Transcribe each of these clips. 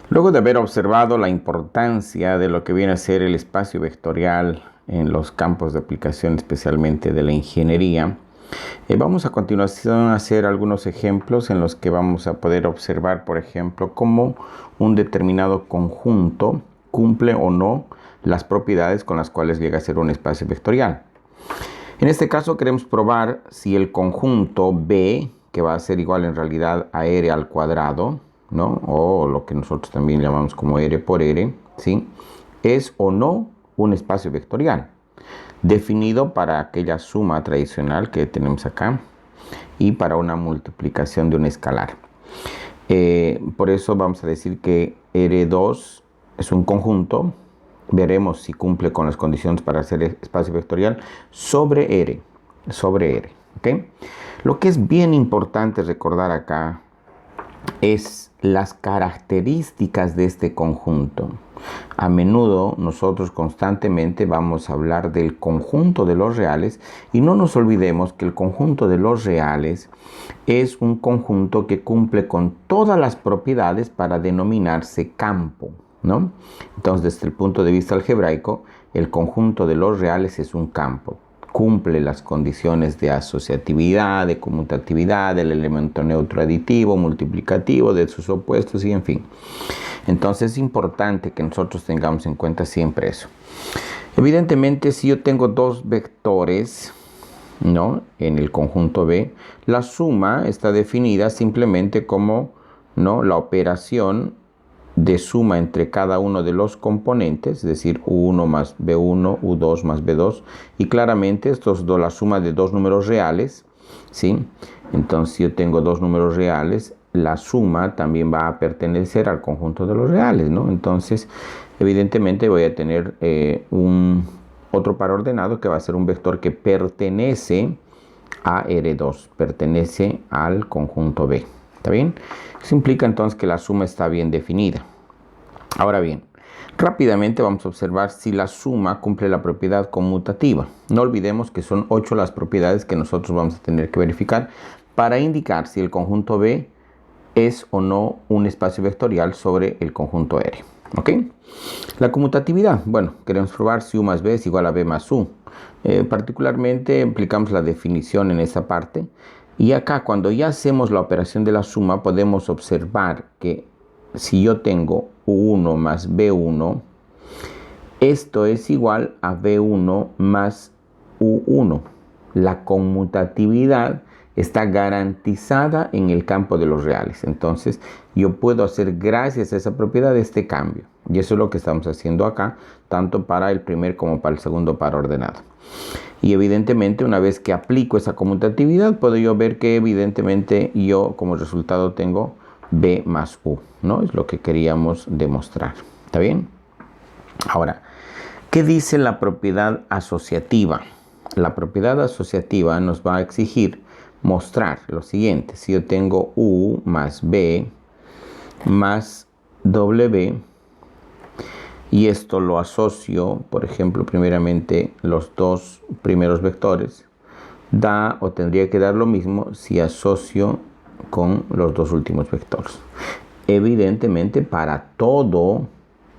Luego de haber observado la importancia de lo que viene a ser el espacio vectorial en los campos de aplicación, especialmente de la ingeniería, vamos a continuación a hacer algunos ejemplos en los que vamos a poder observar, por ejemplo, cómo un determinado conjunto cumple o no las propiedades con las cuales llega a ser un espacio vectorial. En este caso queremos probar si el conjunto B, que va a ser igual en realidad a R al cuadrado, ¿no? O lo que nosotros también llamamos como R por R, ¿sí? Es o no un espacio vectorial, definido para aquella suma tradicional que tenemos acá y para una multiplicación de un escalar. Por eso vamos a decir que R2 es un conjunto. Veremos si cumple con las condiciones para hacer espacio vectorial sobre R, ¿ok? Lo que es bien importante recordar acá es las características de este conjunto. A menudo nosotros constantemente vamos a hablar del conjunto de los reales y no nos olvidemos que el conjunto de los reales es un conjunto que cumple con todas las propiedades para denominarse campo, ¿no? Entonces, desde el punto de vista algebraico, el conjunto de los reales es un campo. Cumple las condiciones de asociatividad, de conmutatividad, del elemento neutro aditivo, multiplicativo, de sus opuestos y en fin. Entonces es importante que nosotros tengamos en cuenta siempre eso. Evidentemente, si yo tengo dos vectores, ¿no?, en el conjunto B, la suma está definida simplemente como, ¿no?, la operación de suma entre cada uno de los componentes, es decir, U1 más B1, U2 más B2, y claramente esto es la suma de dos números reales, ¿sí? Entonces, si yo tengo dos números reales, la suma también va a pertenecer al conjunto de los reales, ¿no? Entonces, evidentemente voy a tener otro par ordenado que va a ser un vector que pertenece a R2, pertenece al conjunto B. ¿Está bien? Eso implica entonces que la suma está bien definida. Ahora bien, rápidamente vamos a observar si la suma cumple la propiedad conmutativa. No olvidemos que son 8 las propiedades que nosotros vamos a tener que verificar para indicar si el conjunto B es o no un espacio vectorial sobre el conjunto R. ¿Ok? La conmutatividad. Bueno, queremos probar si U más B es igual a B más U. Particularmente aplicamos la definición en esta parte. Y acá, cuando ya hacemos la operación de la suma, podemos observar que si yo tengo U1 más B1, esto es igual a B1 más U1. La conmutatividad está garantizada en el campo de los reales. Entonces, yo puedo hacer gracias a esa propiedad este cambio. Y eso es lo que estamos haciendo acá, tanto para el primer como para el segundo par ordenado. Y evidentemente, una vez que aplico esa conmutatividad, puedo yo ver que evidentemente yo como resultado tengo B más U, ¿no? Es lo que queríamos demostrar. ¿Está bien? Ahora, ¿qué dice la propiedad asociativa? La propiedad asociativa nos va a exigir mostrar lo siguiente. Si yo tengo U más B más W, y esto lo asocio, por ejemplo, primeramente los dos primeros vectores, da o tendría que dar lo mismo si asocio con los dos últimos vectores. Evidentemente, para todo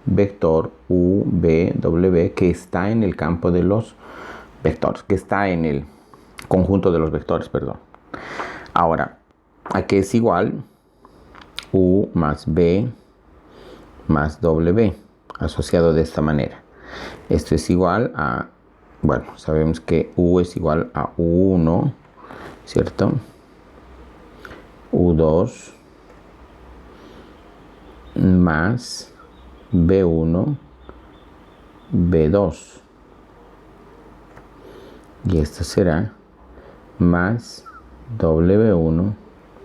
vector U, B, W que está en el campo de los vectores, que está en el conjunto de los vectores, perdón. Ahora, aquí es igual U más B más W, asociado de esta manera. Esto es igual a, bueno, sabemos que U es igual a U1, ¿cierto? U2 más B1, B2. Y esto será más W1,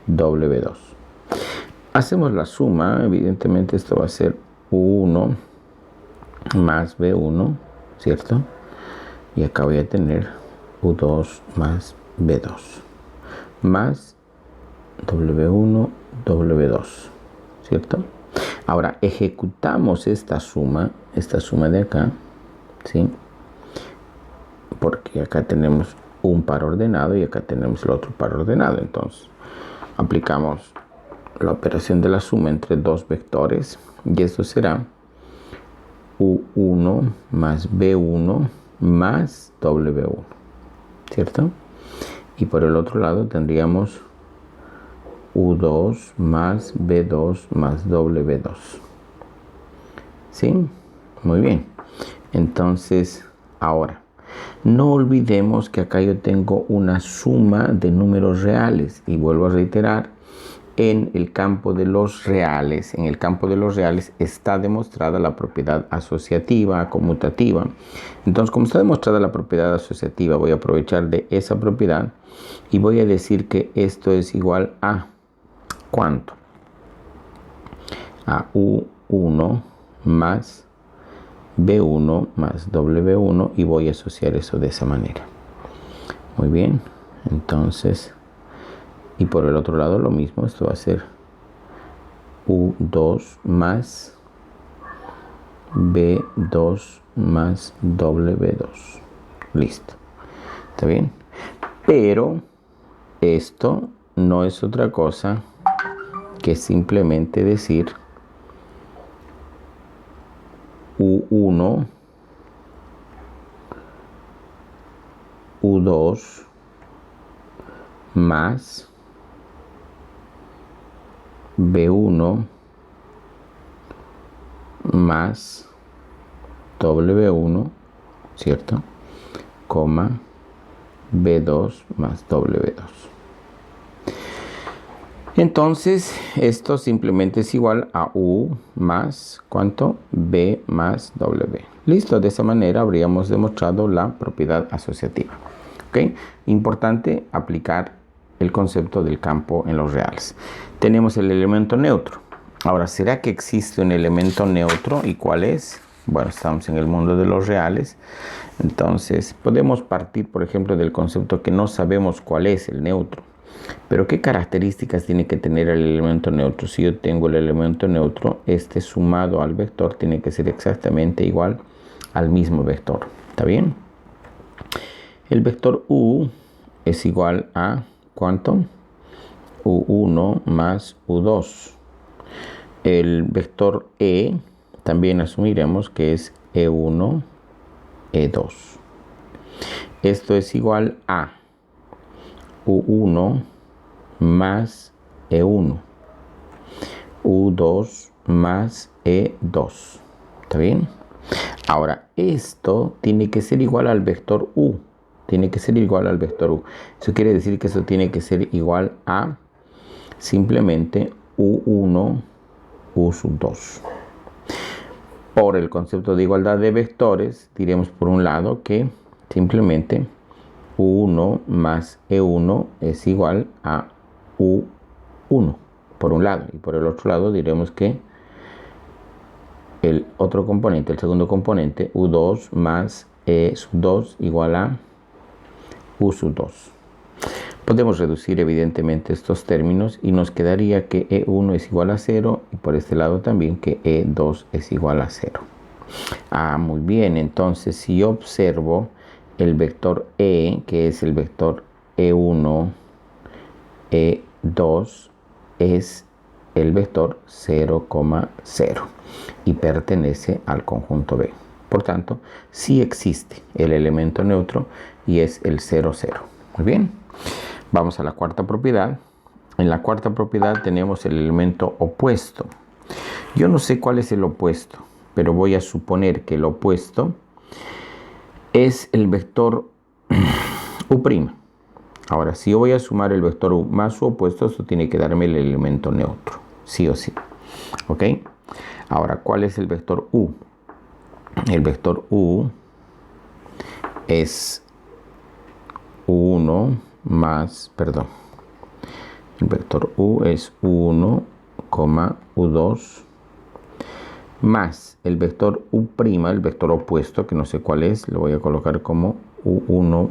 W2. Hacemos la suma, evidentemente esto va a ser U1 más B1, ¿cierto? Y acá voy a tener U2 más B2 más W1, W2, ¿cierto? Ahora ejecutamos esta suma de acá, ¿sí? Porque acá tenemos un par ordenado y acá tenemos el otro par ordenado. Entonces aplicamos la operación de la suma entre dos vectores, y esto será U1 más B1 más W1, ¿cierto? Y por el otro lado tendríamos U2 más B2 más W2. ¿Sí? Muy bien. Entonces, ahora, no olvidemos que acá yo tengo una suma de números reales. Y vuelvo a reiterar, en el campo de los reales, está demostrada la propiedad asociativa, conmutativa. Entonces, como está demostrada la propiedad asociativa, voy a aprovechar de esa propiedad y voy a decir que esto es igual a ¿cuánto? A U1 más B1 más W1, y voy a asociar eso de esa manera. Muy bien, entonces, y por el otro lado lo mismo, esto va a ser U2 más B2 más W2. Listo, ¿está bien? Pero esto no es otra cosa que simplemente decir U1, U2 más B1 más W1, ¿cierto? Coma B2 más W2. Entonces, esto simplemente es igual a U más, ¿cuánto? B más W. Listo, de esa manera habríamos demostrado la propiedad asociativa. ¿Ok? Importante aplicar el concepto del campo en los reales. Tenemos el elemento neutro. Ahora, ¿será que existe un elemento neutro? ¿Y cuál es? Bueno, estamos en el mundo de los reales. Entonces, podemos partir, por ejemplo, del concepto que no sabemos cuál es el neutro. Pero ¿qué características tiene que tener el elemento neutro? Si yo tengo el elemento neutro, este sumado al vector tiene que ser exactamente igual al mismo vector. ¿Está bien? El vector U es igual a ¿cuánto? U1 más U2. El vector E también asumiremos que es E1, E2. Esto es igual a U1 más E1, U2 más E2. ¿Está bien? Ahora, esto tiene que ser igual al vector U. Tiene que ser igual al vector U. Eso quiere decir que eso tiene que ser igual a simplemente U1, U sub 2. Por el concepto de igualdad de vectores, diremos por un lado que simplemente U1 más E1 es igual a U1 por un lado, y por el otro lado diremos que el otro componente, el segundo componente, U2 más E sub 2 igual a U sub 2. Podemos reducir evidentemente estos términos y nos quedaría que E1 es igual a 0 y por este lado también que E2 es igual a 0. Muy bien, entonces si yo observo el vector E, que es el vector E1, E2, es el vector 0, 0 y pertenece al conjunto B. Por tanto, sí existe el elemento neutro y es el 0, 0. Muy bien, vamos a la cuarta propiedad. En la cuarta propiedad tenemos el elemento opuesto. Yo no sé cuál es el opuesto, pero voy a suponer que el opuesto es el vector U'. Ahora, si yo voy a sumar el vector U más su opuesto, esto tiene que darme el elemento neutro, sí o sí. ¿Ok? Ahora, ¿cuál es el vector U? El vector U es U1 más, perdón. El vector U es U1, U2 más el vector U', el vector opuesto, que no sé cuál es, lo voy a colocar como U1',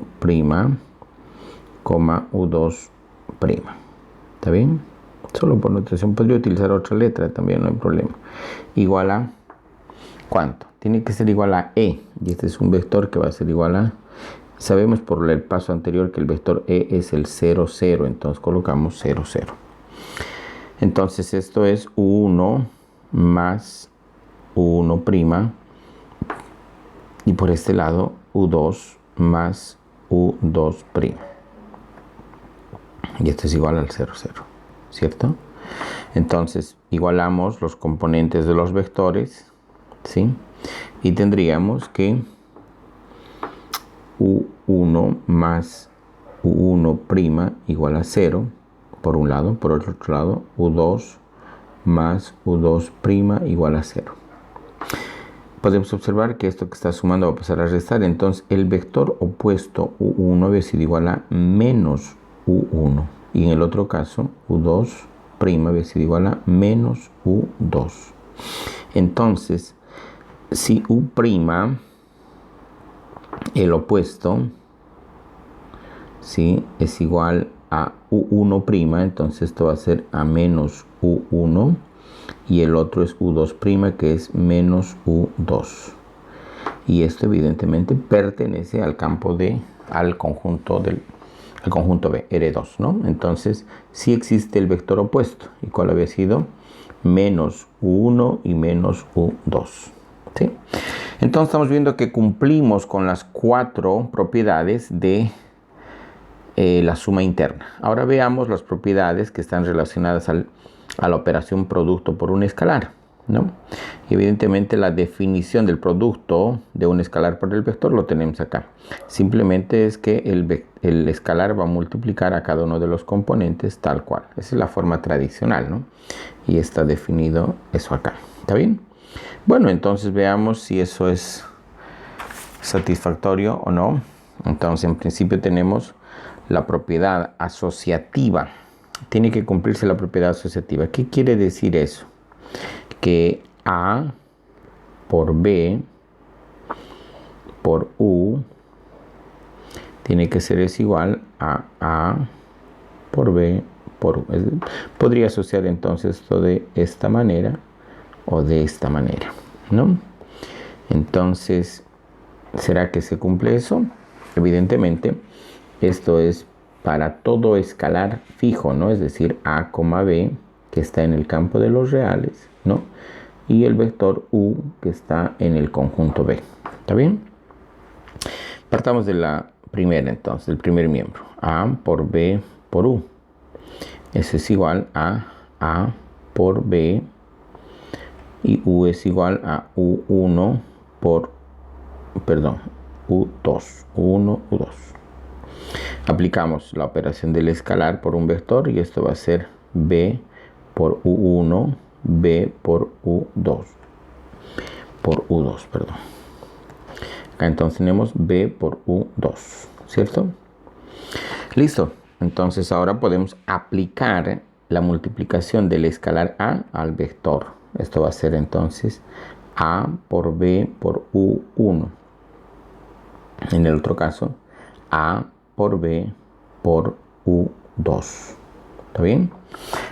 U2'. ¿Está bien? Solo por notación, podría utilizar otra letra también, no hay problema. Igual a, ¿cuánto? Tiene que ser igual a E, y este es un vector que va a ser igual a, sabemos por el paso anterior que el vector E es el 0, 0, entonces colocamos 0, 0. Entonces esto es U1 más U1', y por este lado U2 más U2'. Y esto es igual al 0, 0, ¿cierto? Entonces igualamos los componentes de los vectores, ¿sí? Y tendríamos que U1 más U1' igual a 0, por un lado. Por otro lado, U2 más U2' igual a 0. Podemos observar que esto que está sumando va a pasar a restar. Entonces el vector opuesto U1 había sido igual a menos U1. Y en el otro caso, U2' había sido igual a menos U2. Entonces, si U', el opuesto, ¿sí?, es igual a U1', entonces esto va a ser a menos U1. Y el otro es U2', que es menos U2. Y esto evidentemente pertenece al campo al conjunto B, R2, ¿no? Entonces sí existe el vector opuesto. ¿Y cuál había sido? Menos U1 y menos U2. ¿Sí? Entonces estamos viendo que cumplimos con las 4 propiedades de la suma interna. Ahora veamos las propiedades que están relacionadas a la operación producto por un escalar, ¿no? Evidentemente la definición del producto de un escalar por el vector lo tenemos acá. Simplemente es que el escalar va a multiplicar a cada uno de los componentes tal cual. Esa es la forma tradicional, ¿no? Y está definido eso acá. ¿Está bien? Bueno, entonces veamos si eso es satisfactorio o no. Entonces en principio tenemos la propiedad asociativa. Tiene que cumplirse la propiedad asociativa. ¿Qué quiere decir eso? Que A por B por U tiene que ser igual a A por B por U. Podría asociar entonces esto de esta manera o de esta manera, ¿no? Entonces, ¿será que se cumple eso? Evidentemente, esto es para todo escalar fijo, ¿no? Es decir, A, B, que está en el campo de los reales, ¿no? Y el vector U, que está en el conjunto B. ¿Está bien? Partamos de la primera, entonces, del primer miembro. A por B por U. Eso es igual a A por B. Y U es igual a U1 por, U2. U1, U2. Aplicamos la operación del escalar por un vector y esto va a ser B por U1, B por U2. Acá entonces tenemos B por U2, ¿cierto? Listo. Entonces ahora podemos aplicar la multiplicación del escalar A al vector. Esto va a ser entonces A por B por U1. En el otro caso, A por B por U2. ¿Está bien?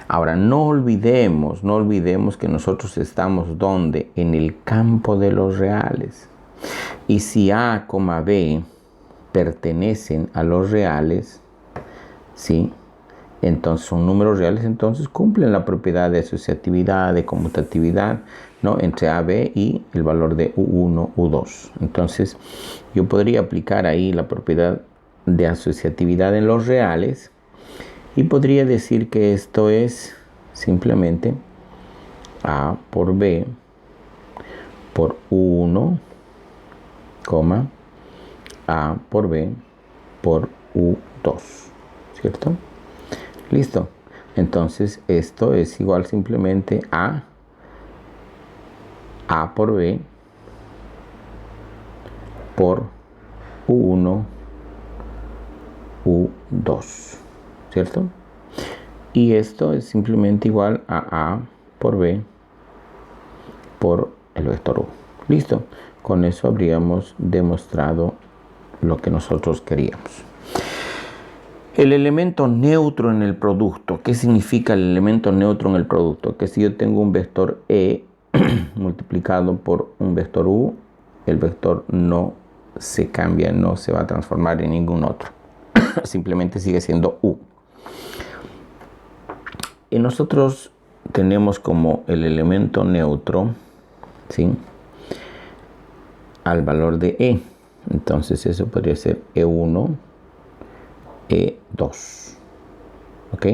Ahora, no olvidemos que nosotros estamos ¿dónde? En el campo de los reales. Y si A, B pertenecen a los reales, ¿sí? Entonces son números reales, entonces cumplen la propiedad de asociatividad, de conmutatividad, ¿no? Entre A, B y el valor de U1, U2. Entonces yo podría aplicar ahí la propiedad de asociatividad en los reales y podría decir que esto es simplemente A por B por U1, A por B por U2, ¿cierto? Listo. Entonces esto es igual simplemente a A por B por U1, U2, ¿cierto? Y esto es simplemente igual a A por B por el vector U. Listo. Con eso habríamos demostrado lo que nosotros queríamos. El elemento neutro en el producto. ¿Qué significa el elemento neutro en el producto? Que si yo tengo un vector E multiplicado por un vector U, el vector no se cambia, no se va a transformar en ningún otro. Simplemente sigue siendo U. Y nosotros tenemos como el elemento neutro, ¿sí?, al valor de E. Entonces eso podría ser E1, E2. ¿Ok?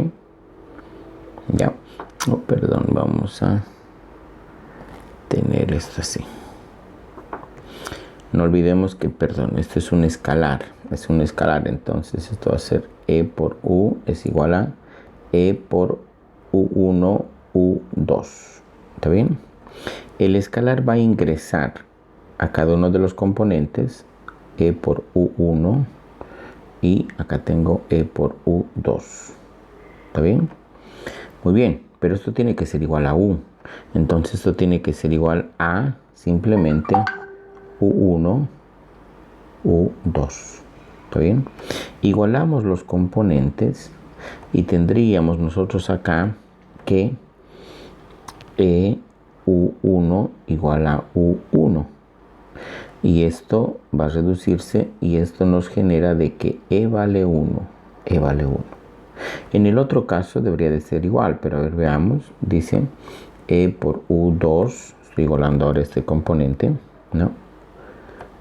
Ya. Oh, perdón, vamos a tener esto así. No olvidemos que, perdón, esto es un escalar. Es un escalar, entonces esto va a ser E por U es igual a E por U1, U2. ¿Está bien? El escalar va a ingresar a cada uno de los componentes, E por U1, y acá tengo E por U2. ¿Está bien? Muy bien, pero esto tiene que ser igual a U. Entonces esto tiene que ser igual a simplemente U1, U2. ¿Está bien? Igualamos los componentes y tendríamos nosotros acá que E U1 igual a U1. Y esto va a reducirse y esto nos genera de que E vale 1. E vale 1. En el otro caso debería de ser igual, pero a ver, veamos. Dice E por U2. Estoy igualando ahora este componente, ¿no?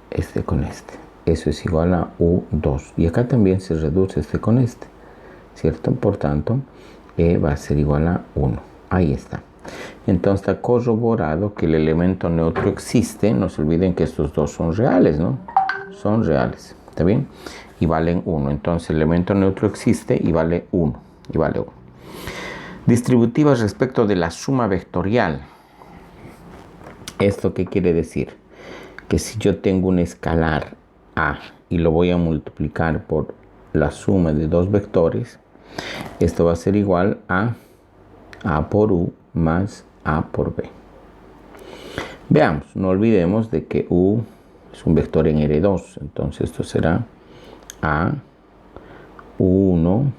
Este con este. Eso es igual a U2. Y acá también se reduce este con este, ¿cierto? Por tanto, E va a ser igual a 1. Ahí está. Entonces está corroborado que el elemento neutro existe. No se olviden que estos dos son reales, ¿no? Son reales. ¿Está bien? Y valen 1. Entonces el elemento neutro existe y vale 1. Y vale 1. Distributivas respecto de la suma vectorial. ¿Esto qué quiere decir? Que si yo tengo un escalar A y lo voy a multiplicar por la suma de dos vectores, esto va a ser igual a A por U más A por B. Veamos, no olvidemos de que U es un vector en R2, entonces esto será A U1,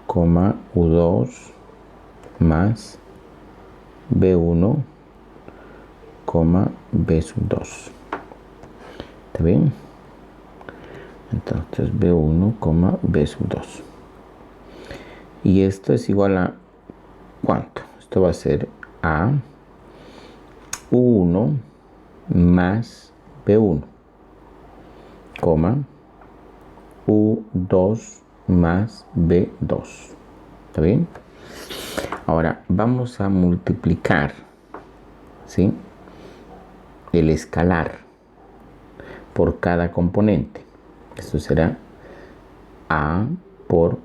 U2 más B1, B2. ¿Está bien? Entonces B1, B2. Y esto es igual a ¿cuánto? Esto va a ser A U1 más B1, U2 más B2. ¿Está bien? Ahora vamos a multiplicar, ¿sí?, el escalar por cada componente. Esto será A por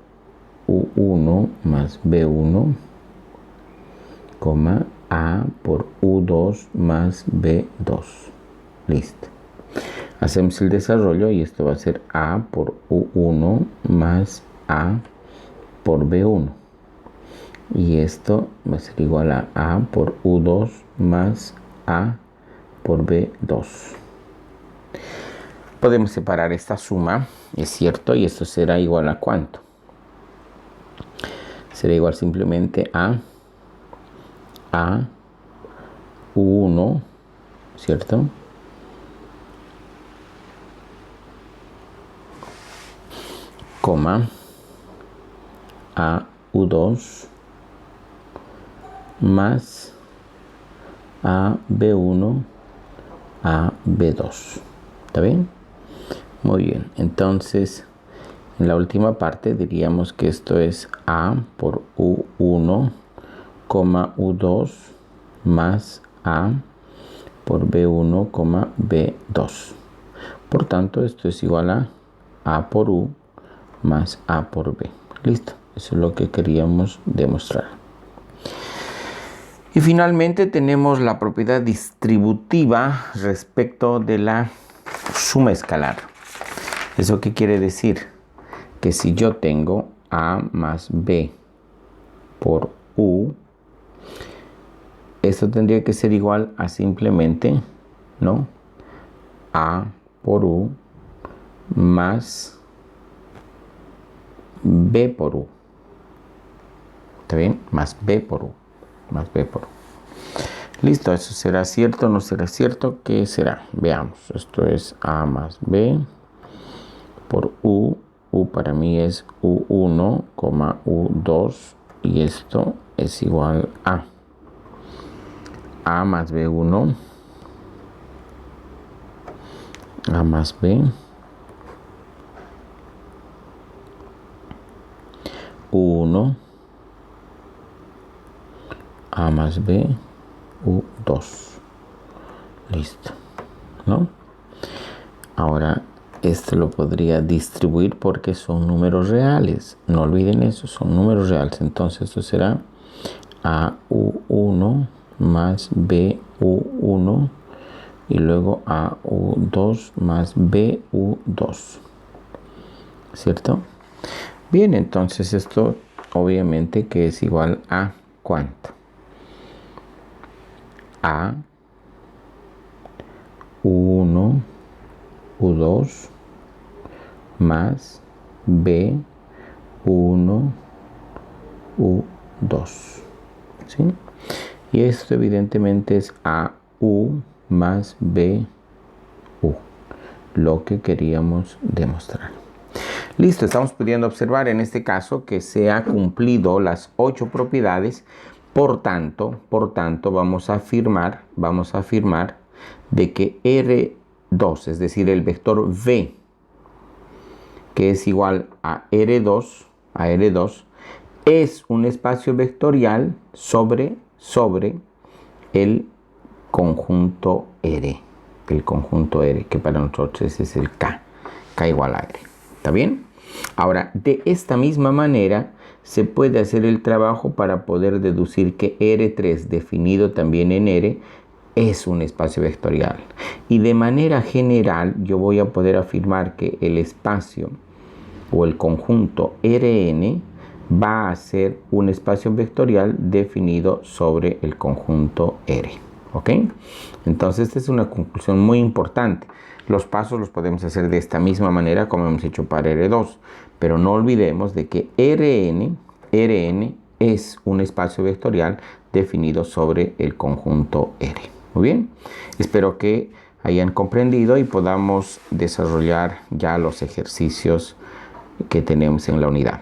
U1 más B1, A por U2 más B2. Listo. Hacemos el desarrollo y esto va a ser A por U1 más A por B1. Y esto va a ser igual a A por U2 más A por B2. Podemos separar esta suma, es cierto, y esto será igual a ¿cuánto? Será igual simplemente a U1, ¿cierto?, a U2 más a B1 a B2. ¿Está bien? Muy bien. Entonces, en la última parte diríamos que esto es A por U1, U2 más A por B1, B2. Por tanto, esto es igual a por U más A por B. Listo. Eso es lo que queríamos demostrar. Y finalmente tenemos la propiedad distributiva respecto de la suma escalar. ¿Eso qué quiere decir? Que si yo tengo A más B por U, esto tendría que ser igual a simplemente, ¿no?, A por U más B por U. ¿Está bien? Más B por U. Más B por U. Listo, ¿eso será cierto o no será cierto? ¿Qué será? Veamos. Esto es A más B por U. U para mí es U1, U2. Y esto es igual a A más B1, A más B, 1, A más B, U2. Listo, ¿no? Ahora, este lo podría distribuir porque son números reales. No olviden eso, son números reales. Entonces, esto será AU1 más BU1 y luego AU2 más BU2. ¿Cierto? Bien, entonces esto obviamente que es igual a ¿cuánto? A U1 U2 más B1 U2, ¿sí? Y esto evidentemente es AU más BU, lo que queríamos demostrar. Listo, estamos pudiendo observar en este caso que se ha cumplido las 8 propiedades. Por tanto, vamos a afirmar de que R2, es decir, el vector V, que es igual a R2, es un espacio vectorial sobre el conjunto R. El conjunto R, que para nosotros es el K igual a R. ¿Está bien? Ahora, de esta misma manera, se puede hacer el trabajo para poder deducir que R3, definido también en R, es un espacio vectorial. Y de manera general, yo voy a poder afirmar que el espacio o el conjunto Rn va a ser un espacio vectorial definido sobre el conjunto R. ¿Ok? Entonces, esta es una conclusión muy importante. Los pasos los podemos hacer de esta misma manera como hemos hecho para R2. Pero no olvidemos de que Rn es un espacio vectorial definido sobre el conjunto R. Muy bien. Espero que hayan comprendido y podamos desarrollar ya los ejercicios que tenemos en la unidad.